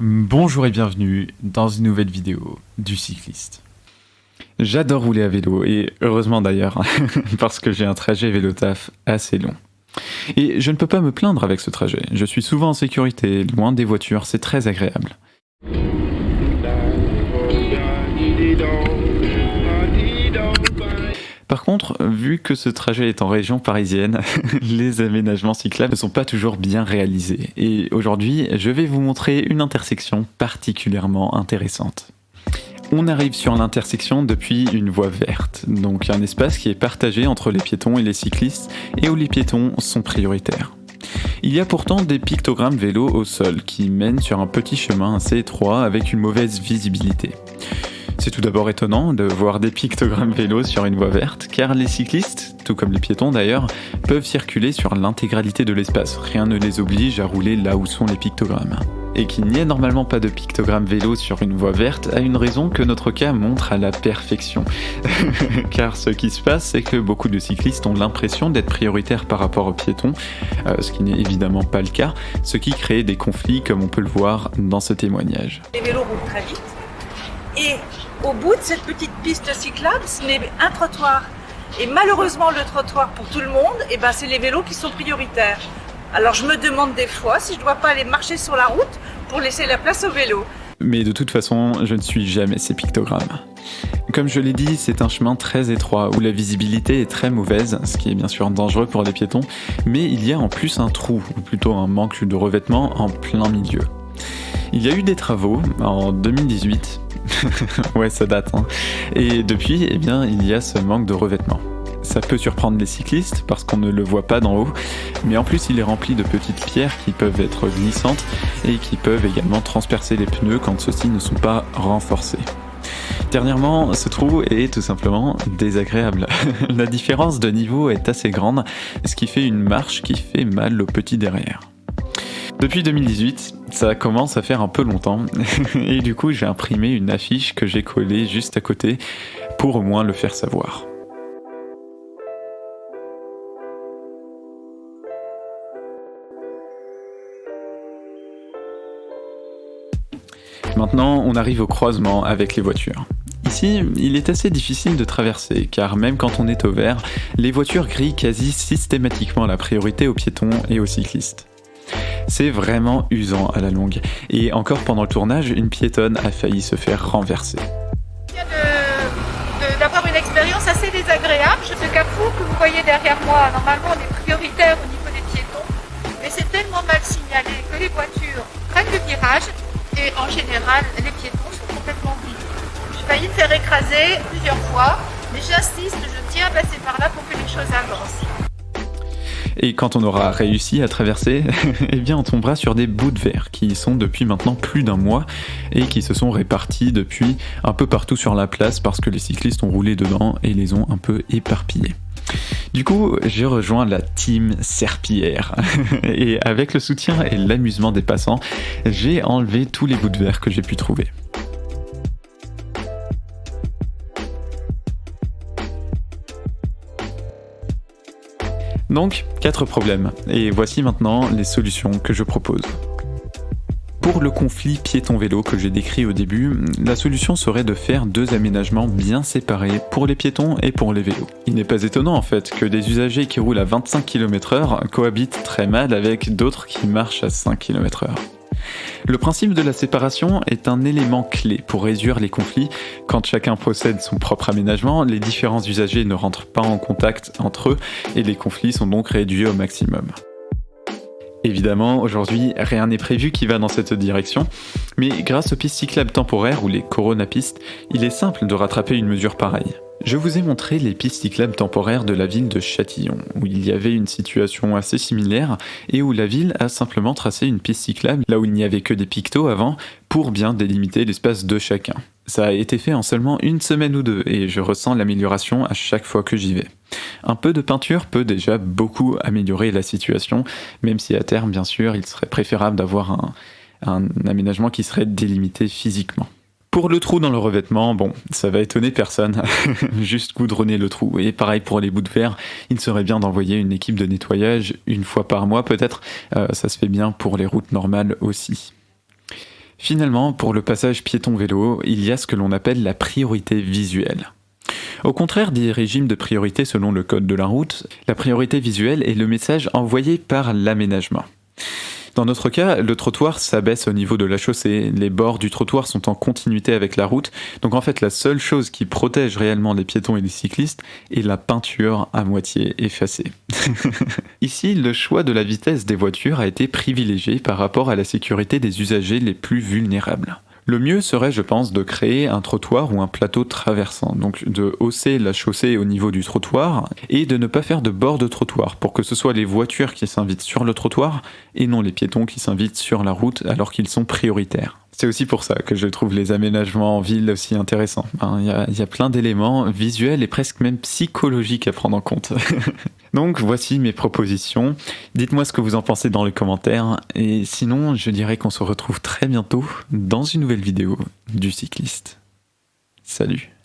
Bonjour et bienvenue dans une nouvelle vidéo du cycliste. J'adore rouler à vélo et heureusement d'ailleurs parce que j'ai un trajet vélo-taf assez long. Et je ne peux pas me plaindre avec ce trajet, je suis souvent en sécurité, loin des voitures, c'est très agréable. Par contre, vu que ce trajet est en région parisienne, les aménagements cyclables ne sont pas toujours bien réalisés. Et aujourd'hui, je vais vous montrer une intersection particulièrement intéressante. On arrive sur l'intersection depuis une voie verte, donc un espace qui est partagé entre les piétons et les cyclistes, et où les piétons sont prioritaires. Il y a pourtant des pictogrammes vélos au sol qui mènent sur un petit chemin assez étroit avec une mauvaise visibilité. C'est tout d'abord étonnant de voir des pictogrammes vélos sur une voie verte, car les cyclistes, tout comme les piétons d'ailleurs, peuvent circuler sur l'intégralité de l'espace. Rien ne les oblige à rouler là où sont les pictogrammes. Et qu'il n'y ait normalement pas de pictogramme vélo sur une voie verte a une raison que notre cas montre à la perfection. Car ce qui se passe, c'est que beaucoup de cyclistes ont l'impression d'être prioritaires par rapport aux piétons, ce qui n'est évidemment pas le cas, ce qui crée des conflits comme on peut le voir dans ce témoignage. Les vélos roulent très vite et au bout de cette petite piste cyclable, ce n'est un trottoir. Et malheureusement, le trottoir pour tout le monde, c'est les vélos qui sont prioritaires. Alors je me demande des fois si je ne dois pas aller marcher sur la route pour laisser la place aux vélos. Mais de toute façon, je ne suis jamais ces pictogrammes. Comme je l'ai dit, c'est un chemin très étroit où la visibilité est très mauvaise, ce qui est bien sûr dangereux pour les piétons, mais il y a en plus un trou, ou plutôt un manque de revêtement en plein milieu. Il y a eu des travaux en 2018, ouais ça date, hein. Et depuis, il y a ce manque de revêtement. Ça peut surprendre les cyclistes parce qu'on ne le voit pas d'en haut, mais en plus il est rempli de petites pierres qui peuvent être glissantes et qui peuvent également transpercer les pneus quand ceux-ci ne sont pas renforcés. Dernièrement, ce trou est tout simplement désagréable. La différence de niveau est assez grande, ce qui fait une marche qui fait mal au petit derrière. Depuis 2018, ça commence à faire un peu longtemps, et du coup j'ai imprimé une affiche que j'ai collée juste à côté pour au moins le faire savoir. Maintenant, on arrive au croisement avec les voitures. Ici, il est assez difficile de traverser, car même quand on est au vert, les voitures grillent quasi systématiquement la priorité aux piétons et aux cyclistes. C'est vraiment usant à la longue, et encore pendant le tournage, une piétonne a failli se faire renverser. Je viens d'avoir une expérience assez désagréable. Ce carrefour que vous voyez derrière moi, normalement on est prioritaire au niveau des piétons, mais c'est tellement mal signalé que les voitures prennent le virage et en général les piétons sont complètement vides. J'ai failli me faire écraser plusieurs fois, mais j'insiste, je tiens à passer par là pour que les choses avancent. Et quand on aura réussi à traverser, on tombera sur des bouts de verre qui y sont depuis maintenant plus d'un mois et qui se sont répartis depuis un peu partout sur la place parce que les cyclistes ont roulé dedans et les ont un peu éparpillés. Du coup, j'ai rejoint la team serpillière et avec le soutien et l'amusement des passants, j'ai enlevé tous les bouts de verre que j'ai pu trouver. Donc, 4 problèmes, et voici maintenant les solutions que je propose. Pour le conflit piéton-vélo que j'ai décrit au début, la solution serait de faire 2 aménagements bien séparés pour les piétons et pour les vélos. Il n'est pas étonnant en fait que des usagers qui roulent à 25 km/h cohabitent très mal avec d'autres qui marchent à 5 km/h. Le principe de la séparation est un élément clé pour réduire les conflits. Quand chacun possède son propre aménagement, les différents usagers ne rentrent pas en contact entre eux et les conflits sont donc réduits au maximum. Évidemment, aujourd'hui, rien n'est prévu qui va dans cette direction, mais grâce aux pistes cyclables temporaires ou les coronapistes, il est simple de rattraper une mesure pareille. Je vous ai montré les pistes cyclables temporaires de la ville de Châtillon, où il y avait une situation assez similaire et où la ville a simplement tracé une piste cyclable là où il n'y avait que des pictos avant pour bien délimiter l'espace de chacun. Ça a été fait en seulement une semaine ou deux et je ressens l'amélioration à chaque fois que j'y vais. Un peu de peinture peut déjà beaucoup améliorer la situation, même si à terme, bien sûr, il serait préférable d'avoir un aménagement qui serait délimité physiquement. Pour le trou dans le revêtement, bon, ça va étonner personne, juste goudronner le trou. Et pareil pour les bouts de verre, il serait bien d'envoyer une équipe de nettoyage une fois par mois peut-être, ça se fait bien pour les routes normales aussi. Finalement, pour le passage piéton-vélo, il y a ce que l'on appelle la priorité visuelle. Au contraire des régimes de priorité selon le code de la route, la priorité visuelle est le message envoyé par l'aménagement. Dans notre cas, le trottoir s'abaisse au niveau de la chaussée, les bords du trottoir sont en continuité avec la route, donc en fait la seule chose qui protège réellement les piétons et les cyclistes est la peinture à moitié effacée. Ici, le choix de la vitesse des voitures a été privilégié par rapport à la sécurité des usagers les plus vulnérables. Le mieux serait, je pense, de créer un trottoir ou un plateau traversant, donc de hausser la chaussée au niveau du trottoir et de ne pas faire de bord de trottoir pour que ce soit les voitures qui s'invitent sur le trottoir et non les piétons qui s'invitent sur la route alors qu'ils sont prioritaires. C'est aussi pour ça que je trouve les aménagements en ville aussi intéressants. Il y a plein d'éléments visuels et presque même psychologiques à prendre en compte. Donc voici mes propositions. Dites-moi ce que vous en pensez dans les commentaires. Et sinon, je dirais qu'on se retrouve très bientôt dans une nouvelle vidéo du cycliste. Salut!